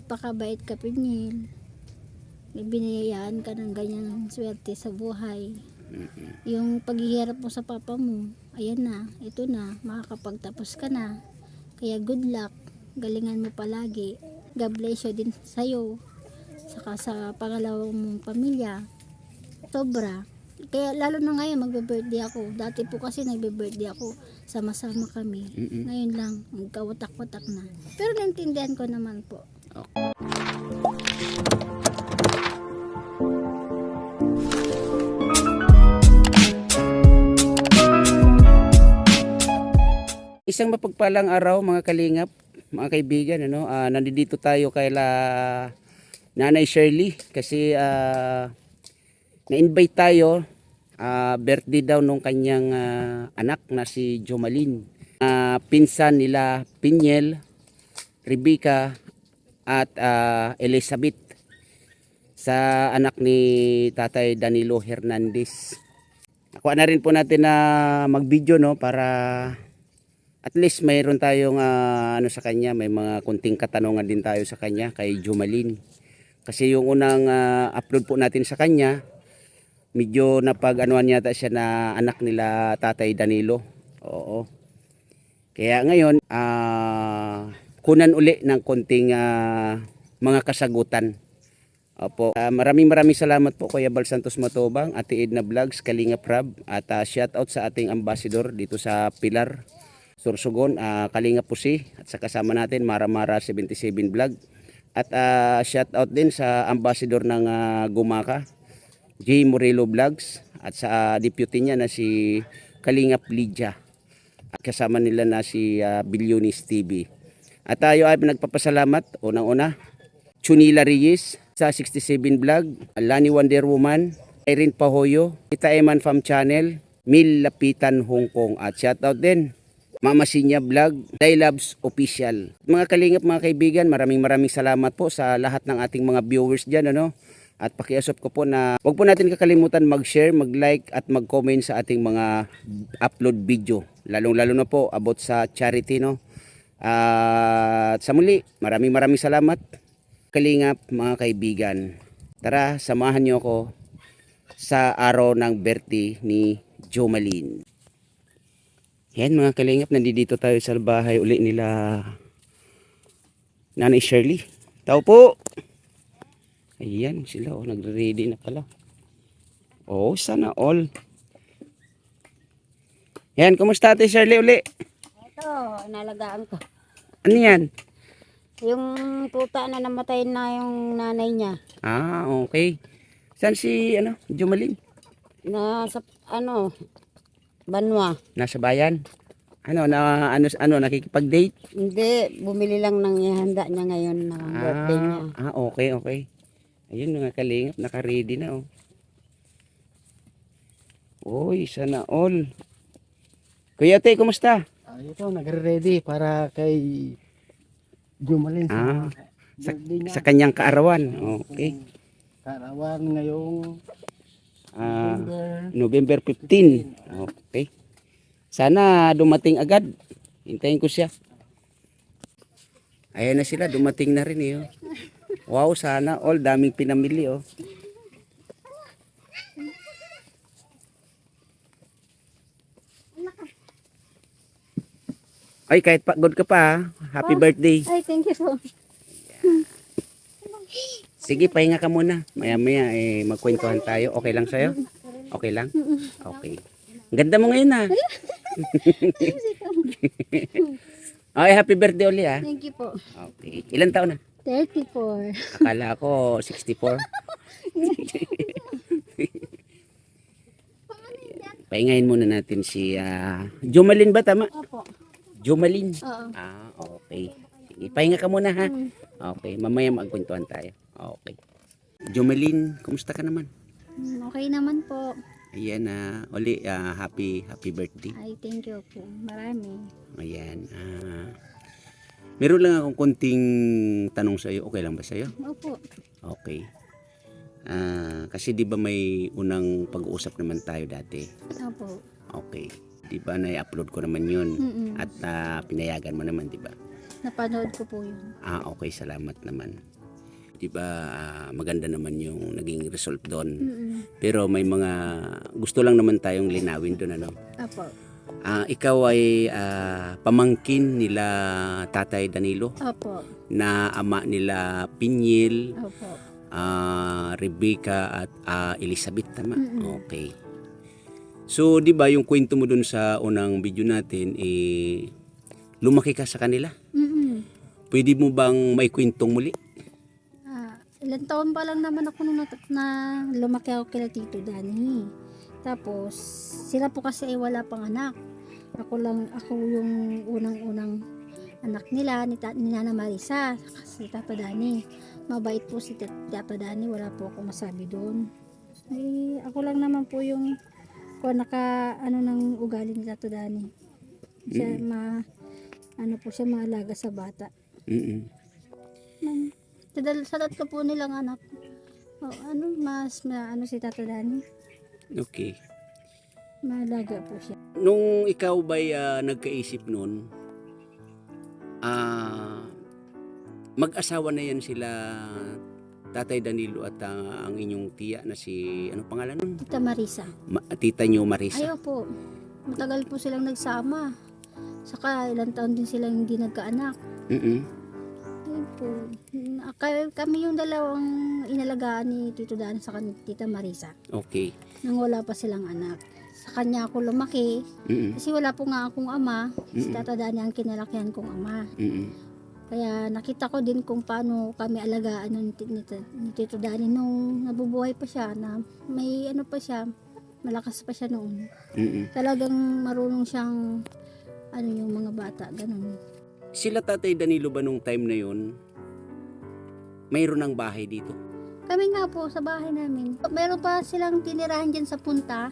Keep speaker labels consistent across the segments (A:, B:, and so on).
A: napakabait ka, Pinyel. Biniyayaan ka ng ganyang swerte sa buhay. Yung paghihirap mo sa papa mo, ayan na, ito na, makakapagtapos ka na. Kaya good luck, galingan mo palagi. God bless you din sa'yo, saka sa pangalawang mong pamilya. Sobra. Kaya lalo na ngayon magbe-birthday ako. Dati po kasi nagbe-birthday ako, sama-sama kami. Ngayon lang, magkawatak-watak na. Pero naintindihan ko naman po.
B: Isang mapagpalang araw mga kalingap, mga kaibigan, nandito tayo kay Nanay Shirley kasi na-invite tayo, birthday daw nung kanyang anak na si Jomalyn. Pinsan nila Pinyel, Rebecca at Elizabeth sa anak ni Tatay Danilo Hernandez. Nakuha na rin po natin na mag-video para at least mayroon tayong sa kanya, may mga kunting katanungan din tayo sa kanya kay Jomalyn. Kasi yung unang upload po natin sa kanya, medyo napag-anuan yata siya na anak nila Tatay Danilo. Oo. Kaya ngayon, kunan uli ng konting mga kasagutan. Opo. Maraming salamat po Kuya Bal Santos Matubang, Ate Edna Vlogs, Kalingap Rab, at shout out sa ating ambassador dito sa Pilar, Sorsogon, Kalingap Pusi, at sa kasama natin Mara 77 Vlog, at shout out din sa ambassador ng Gumaka, J. Morelo Vlogs, at sa deputy niya na si Kalingap Lydia, at kasama nila na si Bilyonis TV. At tayo ay nagpapasalamat unang-una Chunila Reyes sa 67 Vlog, Lani Wonder Woman, Irene Pahoyo, Tita Eman Farm Channel, Mil Lapitan Hong Kong, at shout out din Mama Sinya Vlog, Loves Official. Mga kalingap, mga kaibigan, maraming salamat po sa lahat ng ating mga viewers dyan. At pakiusap ko po na huwag po natin kakalimutan mag-share, mag-like at mag-comment sa ating mga upload video. Lalong-lalo na po about sa charity. At sa muli, maraming salamat. Kalingap, mga kaibigan. Tara, samahan niyo ako sa araw ng birthday ni Jomalyn. Yan mga kalingap, nandito tayo sa bahay uli nila Nanay Shirley. Tao po! Ayan sila, nagre-ready na pala. Sana all. Yan, kumusta Ate Shirley uli?
A: Ito, nalagaan ko.
B: Ano yan?
A: Yung tuta na namatay na yung nanay niya.
B: Okay. Saan si Jomalyn?
A: Nasa Banwa.
B: Nasa bayan? Nakikipag-date?
A: Hindi, bumili lang ng ihanda niya ngayon na birthday niya.
B: Okay. Ayun mga kalingap, naka-ready na sana all. Kuya Te, kumusta?
C: Ito, nagre-ready para kay Jomalyn
B: sa kanyang kaarawan. Okay.
C: Kaarawan ngayong
B: November 15. Okay. Sana dumating agad. Hintayin ko siya. Ayan na sila, dumating na rin Wow, sana all, daming pinamili Ay, kahit pagod ka pa, happy birthday.
A: Ay, thank you po.
B: Sige, pahinga ka muna. Maya-maya magkwentuhan tayo. Okay lang sa'yo? Okay lang? Okay. Ganda mo ngayon Okay, happy birthday uli
A: Thank you po.
B: Okay. Ilan taon na?
A: 34.
B: Akala ko 64. Pahingahin muna natin si Jomalyn ba, tama?
A: Opo.
B: Jomalyn?
A: Oo.
B: Okay. Sige, pahinga ka muna ha. Okay, mamaya magkwentuhan tayo. Okay. Jomalyn, kumusta ka naman?
A: Okay naman po.
B: Ayan uli, happy birthday.
A: Ay, thank you po. Marami.
B: Ayan. Meron lang akong konting tanong sa iyo. Okay lang ba sa iyo?
A: Opo.
B: Okay. Kasi 'di ba may unang pag-uusap naman tayo dati?
A: Opo.
B: Okay. 'Di ba na-upload ko naman 'yun at pinayagan mo naman, 'di ba?
A: Napanood ko po yun.
B: Okay, salamat naman. 'di ba? Maganda naman yung naging result doon.
A: Mm-mm.
B: Pero may mga gusto lang naman tayong linawin doon, ano.
A: Opo.
B: Ikaw ay pamangkin nila Tatay Danilo
A: Opo.
B: na ama nila Pinyel,
A: Opo.
B: Rebecca at Elizabeth, tama?
A: Mm-mm.
B: Okay. So, 'di ba yung kwento mo doon sa unang video natin lumaki ka sa kanila?
A: Mm-mm.
B: Pwede mo bang may kwentong muli?
A: Ilang taon pa lang naman ako nung na lumaki ako kila Tito Danny. Tapos, sila po kasi ay wala pang anak. Ako yung unang-unang anak nila, ni Nana Marisa, si Tata Danny. Mabait po si Tata Danny, wala po ako masabi doon. Ako lang naman po yung ng ugali ni Tata Danny. Siya, siya maalaga sa bata. Sa tatlo po nilang anak. Si Tata Danny.
B: Okay.
A: Malaga po siya.
B: Nung ikaw ba'y nagkaisip nun, mag-asawa na yan sila Tatay Danilo at ang inyong tiya na si, ano pangalan nun?
A: Tita Marisa.
B: Tita nyo Marisa.
A: Ayaw po. Matagal po silang nagsama. Saka ilang taon din silang hindi nagkaanak.
B: Mm-mm.
A: Ayun po. Kami yung dalawang inalagaan ni Tito Dan sa Tita Marisa.
B: Okay.
A: Nang wala pa silang anak. Sa kanya ako lumaki.
B: Mm-mm.
A: Kasi wala po nga akong ama. Si Tata Dan ang kinalakihan kong ama.
B: Mm-mm.
A: Kaya nakita ko din kung paano kami alagaan ni Tito Dani nung nabubuhay pa siya, na may pa siya, malakas pa siya noon.
B: Mm-mm.
A: Talagang marunong siyang yung mga bata, ganun.
B: Sila Tatay Danilo ba nung time na yun, mayroon ng bahay dito?
A: Kami nga po sa bahay namin. Meron pa silang tinirahan dyan sa punta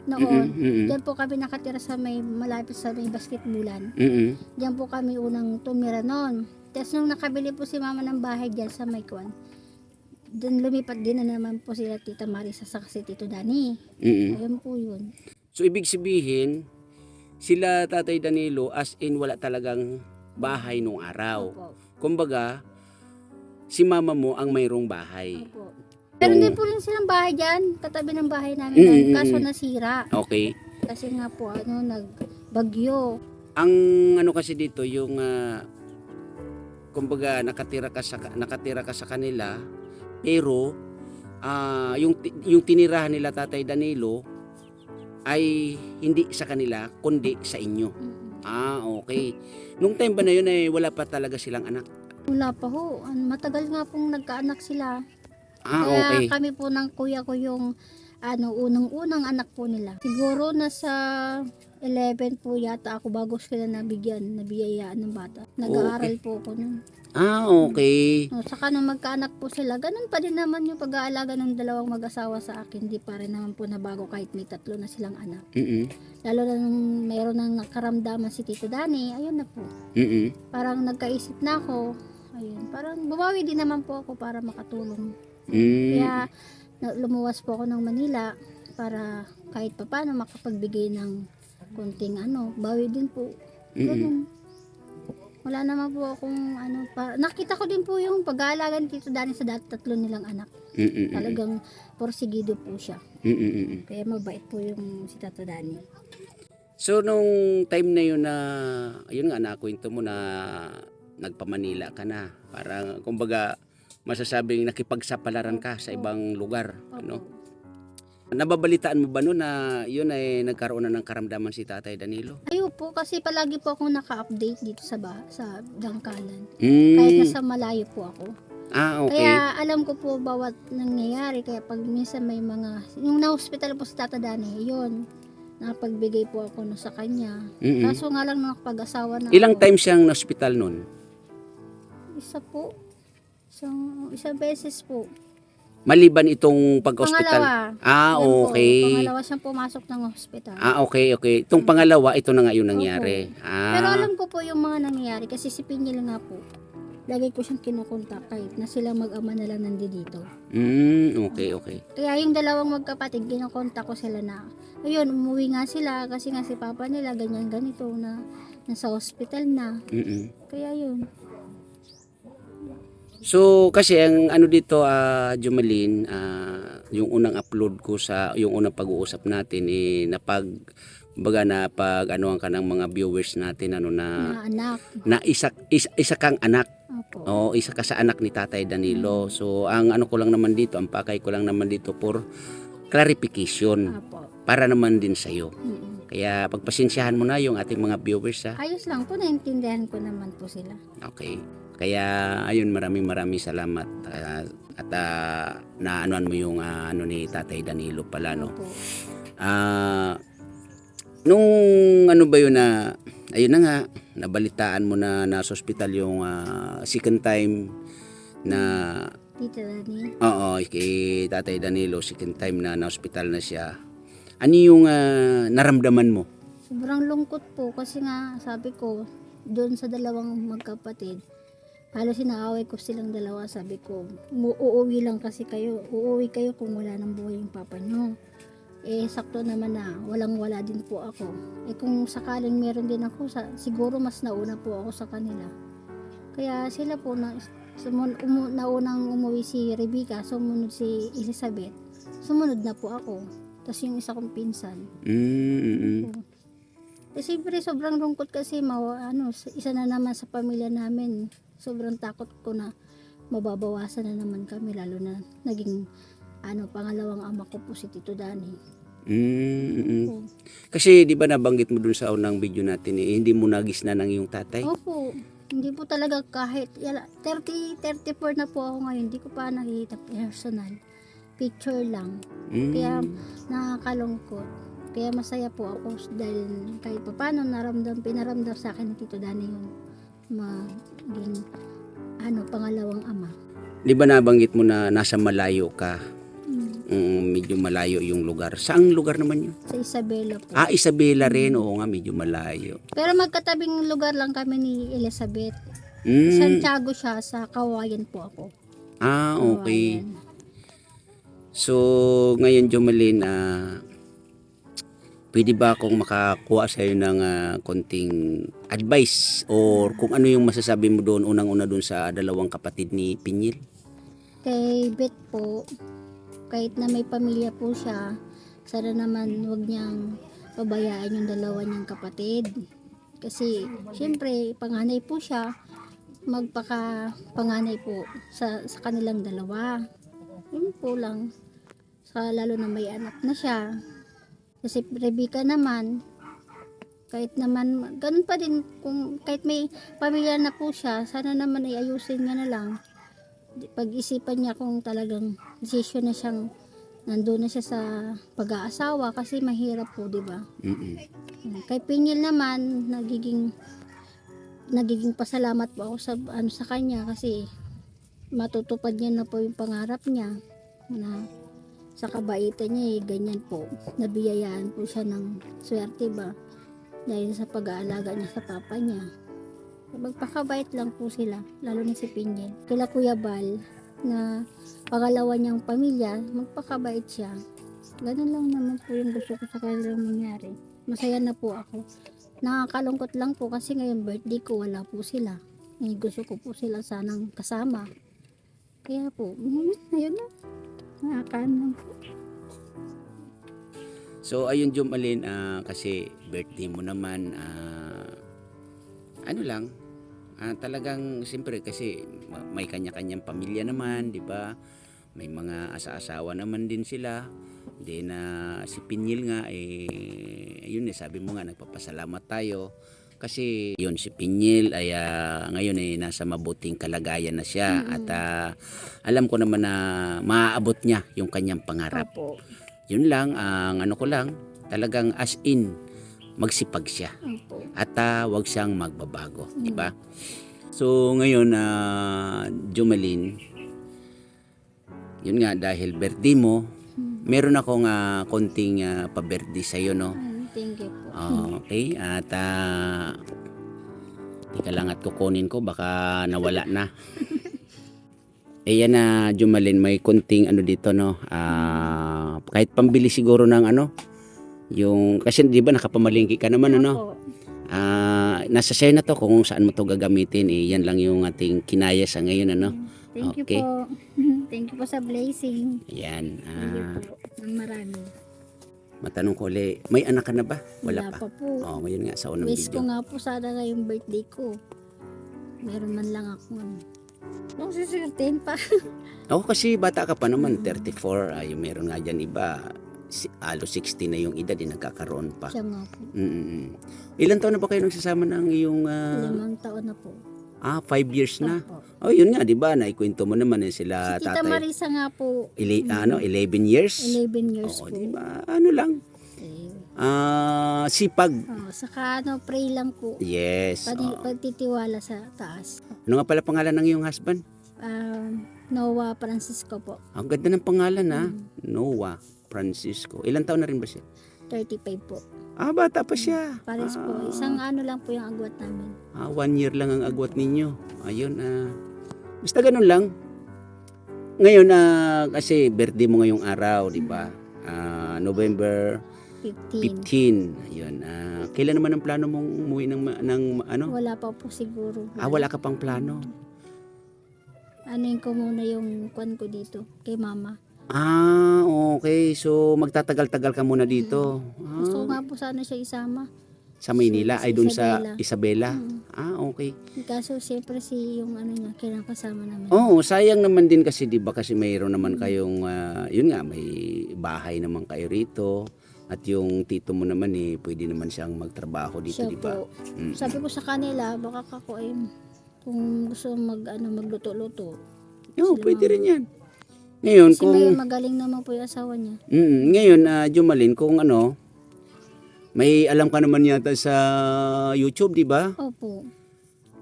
A: noon.
B: Mm-mm.
A: Diyan po kami nakatira sa malapit sa may basketbulan.
B: Mm-mm.
A: Diyan po kami unang tumira noon. Tapos nung nakabili po si mama ng bahay dyan sa Maykuan, doon lumipat din na naman po sila Tita Marisa sa si Tito Dani.
B: Mm-mm.
A: Ayun po yun.
B: So ibig sabihin, sila Tatay Danilo as in wala talagang bahay nung araw.
A: Opo.
B: Kumbaga, si mama mo ang mayroong bahay.
A: Opo. Pero din po rin silang bahay dyan, katabi ng bahay namin
B: Mm,
A: doon,
B: mm,
A: kaso
B: mm.
A: nasira.
B: Okay.
A: Kasi nga po, nagbagyo.
B: Ang ano kasi dito, yung kumbaga nakatira ka sa kanila, pero yung tinirahan nila Tatay Danilo ay hindi sa kanila kundi sa inyo. Okay. Nung time ba na yun ay wala pa talaga silang anak?
A: Wala pa ho. Matagal nga pong nagkaanak sila.
B: Okay.
A: Kaya kami po ng kuya ko yung unang-unang anak po nila. Siguro nasa 11 po yata ako bago sila nabiyayaan ng bata. Nag-aaral po ako nun.
B: Okay.
A: Saka nung magkaanak po sila, ganun pa din naman yung pag-aalaga ng dalawang mag-asawa sa akin. Di pa rin naman po nabago kahit may 3 na silang anak.
B: Mm-mm.
A: Lalo na nung mayroon nang nakaramdaman si Tito Dani, ayun na po.
B: Mm-mm.
A: Parang nagkaisip na ako. Ayun, parang bumawi din naman po ako para makatulong.
B: Mm.
A: Kaya lumuwas po ako ng Manila para kahit papaano makapagbigay ng konting bawi din po. Ganun. Wala naman po akong nakita ko din po yung pag-aalaga ni Tito Dani sa 3 nilang anak.
B: Mm-mm.
A: Talagang porsigido po siya.
B: Mm-mm.
A: Kaya mabait po yung si Tito Dani.
B: So nung time na yun na ayun nga nakwento mo na nagpa-Manila ka na, parang kumbaga masasabing nakipagsapalaran ka sa ibang lugar, ano? Nababalitaan mo ba noon na yun ay nagkaroon na ng karamdaman si Tatay Danilo?
A: Ayun po, kasi palagi po akong naka-update dito sa Dangkalan. Kahit nasa malayo po ako.
B: Okay.
A: Kaya alam ko po bawat nangyayari. Kaya pag minsan may yung na-hospital po si Tata Dani, yun, napagbigay po ako sa kanya.
B: Mm-mm.
A: Kaso nga lang nakapag-asawa na
B: Ilang
A: ako.
B: times siyang na-hospital noon?
A: Isa po. Isang beses po.
B: Maliban itong pag-hospital?
A: Pangalawa.
B: Ah,
A: Yan po,
B: okay.
A: pangalawa siyang pumasok ng hospital.
B: Okay. Itong pangalawa, ito na nga yung nangyari.
A: Pero alam ko po yung mga nangyayari kasi si Pinyel nga po. Lagi ko siyang kinukontak kahit na sila mag-ama na lang nandito.
B: Okay.
A: Kaya yung dalawang magkapatid, kinukontak ko sila na, ayun, umuwi nga sila kasi nga si papa nila ganyan-ganito na nasa hospital na.
B: Mm-mm.
A: Kaya yun.
B: So kasi ang ano dito Jumalin, yung unang upload ko sa yung unang pag-uusap natin baga na pag anuhan ka ng mga viewers natin ano
A: Na anak.
B: na isa kang anak.
A: Opo.
B: O isa ka sa anak ni Tatay Danilo. So ang ano ko lang naman dito, ang pakay ko lang naman dito for clarification
A: Opo.
B: para naman din sa iyo.
A: Mm.
B: Kaya pagpasensyahan mo na yung ating mga viewers ha.
A: Ayos lang po, naintindihan ko naman po sila.
B: Okay. Kaya ayun, maraming salamat na anuan mo yung ano ni Tatay Danilo pala no.
A: Opo.
B: Nung ano ba yun na ayun na nga nabalitaan mo na nasa ospital yung second time na
A: Tita Dani.
B: kay Tatay Danilo, second time na na-hospital na siya. Ano yung naramdaman mo?
A: Sobrang lungkot po kasi nga sabi ko, doon sa dalawang magkapatid, halos inaaway ko silang dalawa. Sabi ko, uuwi lang kasi kayo. Uuwi kayo kung wala nang buhay yung papa nyo. Eh, sakto naman na walang-wala din po ako. Eh, kung sakaling meron din ako, siguro mas nauna po ako sa kanila. Kaya sila po, naunang umuwi si Rebecca, sumunod si Elizabeth, sumunod na po ako. Tapos yung isa kong pinsan. Eh, siyempre, sobrang lungkot kasi, isa na naman sa pamilya namin. Sobrang takot ko na mababawasan na naman kami, lalo na naging pangalawang ama ko po si Tito Dani. Opo.
B: Kasi di ba nabanggit mo dun sa unang video natin hindi mo nagisna ng iyong tatay?
A: Opo. Hindi po talaga kahit 34 na po ako ngayon, hindi ko pa nakikita personal. Picture lang. Kaya nakakalungkot. Kaya masaya po ako dahil kahit paano pinaramdam sa akin ni Tito Dani yung maging pangalawang ama.
B: Di ba nabanggit mo na nasa malayo ka? Medyo malayo yung lugar. Saang lugar naman yun?
A: Sa Isabela po.
B: Isabela rin. Oo nga, medyo malayo.
A: Pero magkatabing lugar lang kami ni Elizabeth.
B: Mm.
A: Santiago siya, sa Kawayan po ako.
B: Okay.
A: Kawayan.
B: So, ngayon Jomalyn, pwede ba akong makakuha sa iyo ng konting advice or kung ano yung masasabi mo doon unang-una doon sa dalawang kapatid ni Pinyil?
A: Kay Beth po, kahit na may pamilya po siya, sana naman wag niyang pabayaan yung dalawa niyang kapatid. Kasi, syempre, panganay po siya, magpaka-panganay po sa kanilang dalawa. Yun po lang. Lalo na may anak na siya. Kasi Rebecca naman, kahit naman, ganun pa din, kahit may pamilya na po siya, sana naman ay ayusin niya na lang. Pag-isipan niya kung talagang desisyon na siyang nandun na siya sa pag-aasawa kasi mahirap po, di ba? Kay Pinyil naman, nagiging pasalamat po ako sa kanya kasi matutupad niya na po yung pangarap niya na sa kabaitan niya ganyan po, nabiyayaan po siya ng swerte ba dahil sa pag-aalaga niya sa papa niya. Magpakabait lang po sila, lalo na si Pinyel. Kila Kuya Bal, na pangalawa niyang pamilya, magpakabait siya. Ganun lang naman po yung gusto ko sa kanilang mangyari. Masaya na po ako. Nakakalungkot lang po kasi ngayon birthday ko, wala po sila. Gusto ko po sila sanang kasama. Kaya po, ayun na. Nakakaano po.
B: So ayun Jomalyn, kasi birthday mo naman, talagang siyempre kasi may kanya-kanyang pamilya naman, di ba? May mga asa-asawa naman din sila. Then si Pinyil nga ayun sabi mo nga nagpapasalamat tayo kasi yun si Pinyil ay ngayon nasa mabuting kalagayan na siya at alam ko naman na maaabot niya yung kanyang pangarap.
A: Opo.
B: Yun lang ang ano ko lang, talagang as in magsipag siya.
A: Opo.
B: At wag siyang magbabago, di ba? So ngayon Jomalyn, yun nga dahil birthday mo, meron akong konting pa-birthday sa iyo, no.
A: Thank you po.
B: Okay, at tika lang at kukunin ko baka nawala na. Yan na Jomalyn, may konting ano dito, no. Kahit pambili siguro ng yung kasi di ba nakapamalingki ka naman, ano.
A: Opo.
B: Nasa sa'yo na to kung saan mo to gagamitin. Yan lang yung ating kinaya sa ngayon, ano.
A: Thank you
B: Okay.
A: po. Thank you po sa blessing.
B: Ayan.
A: Thank you po. Ng marami.
B: Matanong ko ulit, may anak ka na ba? Wala
A: Wala
B: pa.
A: pa po.
B: Oh, ngayon nga sa unang
A: Wish ko
B: video.
A: nga po sana na yung birthday ko. Meron man lang ako. Kung sisertin pa.
B: Ako kasi bata ka pa naman, 34. Ay, meron nga dyan iba. Halos 60 na yung edad, nagkakaroon pa.
A: Siya nga po.
B: Ilan taon na ba kayo nagsasama ng iyong...
A: 5 taon na po.
B: 5 years na.
A: Opo.
B: Oh, yun nga, di ba? Naikwento mo naman sila
A: Si Tita
B: tatay.
A: Marisa nga po.
B: 11 years?
A: 11 years
B: Oo,
A: po.
B: di ba? Ano lang? Sipag.
A: Saka pray lang po.
B: Yes. oo.
A: Pagtitiwala sa taas.
B: Ano nga pala pangalan ng iyong husband?
A: Noah Francisco po.
B: Ang ganda ng pangalan ha. Noah Francisco. Ilan taon na rin ba siya?
A: 35 po.
B: Bata pa siya.
A: Pares po. Isang ano lang po yung agwat namin.
B: 1 year lang ang agwat ninyo. Ayun, basta ganun lang. Ngayon, kasi birthday mo ngayong araw, di ba? November
A: 15.
B: 15. Ayun. Kailan naman ang plano mong umuwi ng ano?
A: Wala pa po siguro.
B: Wala ka pang plano.
A: Anuin ko muna yung kwan ko dito kay mama.
B: Okay. So, magtatagal-tagal ka muna dito.
A: Gusto ko nga po sana siya isama.
B: Sa Maynila,
A: Si
B: ay dun sa
A: Isabela.
B: Isabela. Okay.
A: Kaso siyempre yung ano niya, kinakasama namin.
B: Oo, sayang naman din kasi 'di ba kasi mayroon naman kayong yun nga may bahay naman kayo rito at yung tito mo naman pwede naman siyang magtrabaho dito,
A: Siya
B: 'di ba?
A: po. Sabi ko sa kanila, baka kako kung gusto magluto-luto.
B: Oo, pwede rin 'yan. Ngayon
A: Kasi may magaling naman po yung asawa niya.
B: Ngayon Jumalin, kung may alam ka naman yata sa YouTube, 'di ba?
A: Opo.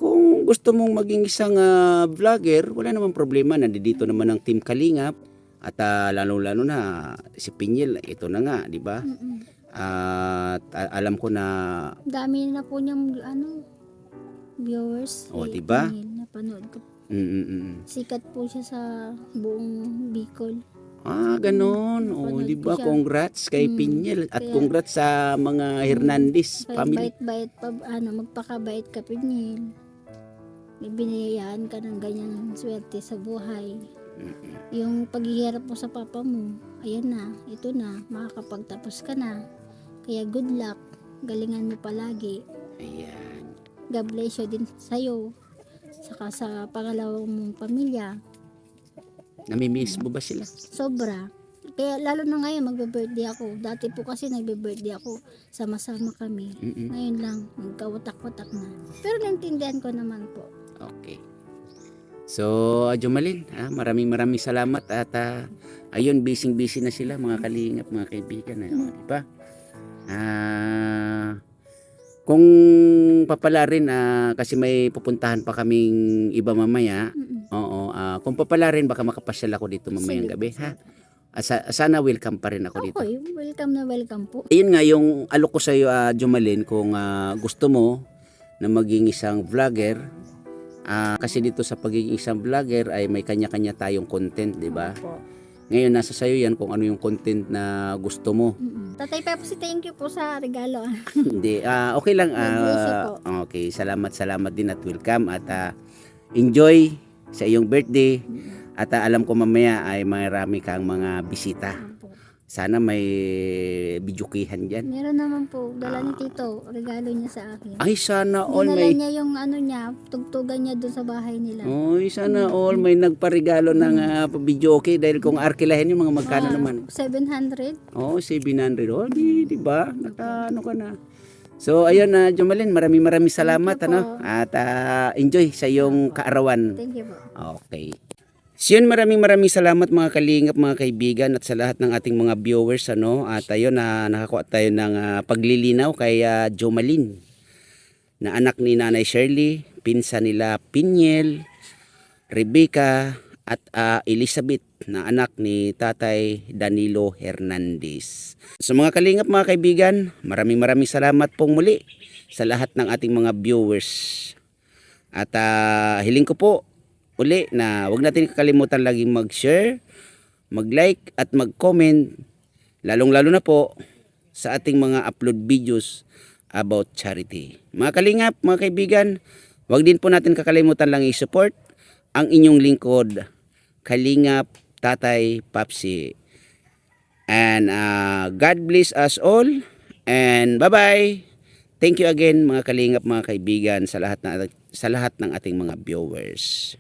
B: Kung gusto mong maging isang vlogger, wala namang problema. Nandito naman ang Team Kalingap at lalo-lalo na si Pinyel, ito na nga, 'di ba? At alam ko na
A: Dami na po niyang viewers.
B: di ba?
A: Napanood ko. Sikat po siya sa buong Bicol.
B: Ganon.
A: Napanood
B: Di ba?
A: ko siya.
B: Congrats kay Pinyel at
A: Kaya-
B: congrats sa mga Hernandez
A: Kaya
B: family.
A: bait-bait pa, magpakabait ka, Pinyel. May binayayaan ka ng ganyang swerte sa buhay. Yung paghihirap mo sa papa mo, ayan na, ito na, makakapagtapos ka na. Kaya good luck, galingan mo palagi.
B: Ayan.
A: God bless you din sa'yo. Saka sa pangalawang mong pamilya,
B: Namimiss mo ba sila?
A: sobra. Kaya lalo na ngayon, magbe-birthday ako. Dati po kasi nagbe-birthday ako, sama-sama kami. Ngayon lang, magkawatak-watak na. Pero naintindihan ko naman po.
B: Okay. So, Jumalin, maraming salamat at ayun, busy na sila mga kalingap, mga kaibigan. Di ba? Kung papala rin, kasi may pupuntahan pa kaming iba mamaya. Oo, kung papala rin, baka makapasyal ako dito mamayang
A: Sige
B: gabi,
A: po,
B: ha? Sana welcome pa rin ako dito.
A: Okay, welcome na welcome po.
B: Ayun nga, yung alok ko sa iyo, Jumalin, kung gusto mo na maging isang vlogger, kasi dito sa pagiging isang vlogger ay may kanya-kanya tayong content, di ba?
A: Opo.
B: Ngayon, nasa sayo yan kung ano yung content na gusto mo.
A: Tatay Pepsi, thank you po sa regalo.
B: Hindi, okay lang.
A: God bless you po.
B: Okay, salamat din at welcome at enjoy sa iyong birthday. At alam ko mamaya ay marami kang mga bisita.
A: Opo.
B: Sana may bidyukihan dyan.
A: Meron naman po, dala ni Tito, regalo niya sa akin.
B: Ay, sana all
A: Dinala
B: may...
A: niya yung niya, tugtugan niya doon sa bahay nila.
B: Oy, sana all may nagparegalo ng video okay dahil kung arkilahin yung mga magkano naman.
A: 700.
B: 700. Di ba? Nakano ka na. So ayun na Jumalin, maraming salamat
A: Thank you po.
B: at enjoy sa iyong kaarawan.
A: Thank you po.
B: Okay. So yun, maraming salamat mga kalingap, mga kaibigan at sa lahat ng ating mga viewers at ayun nakakuha tayo ng paglilinaw kay Jumalin na anak ni Nanay Shirley, pinsan nila Pinyel, Rebecca at Elizabeth na anak ni Tatay Danilo Hernandez. So mga kalingap, mga kaibigan, maraming salamat pong muli sa lahat ng ating mga viewers. At hiling ko po uli na huwag natin kakalimutan laging mag-share, mag-like at mag-comment, lalong-lalo na po sa ating mga upload videos about charity. Mga kalingap, mga kaibigan, huwag din po natin kakalimutan lang i-support ang inyong lingkod, Kalingap Tatay Papsi. And God bless us all. And bye-bye. Thank you again mga kalingap, mga kaibigan, sa lahat ng ating mga viewers.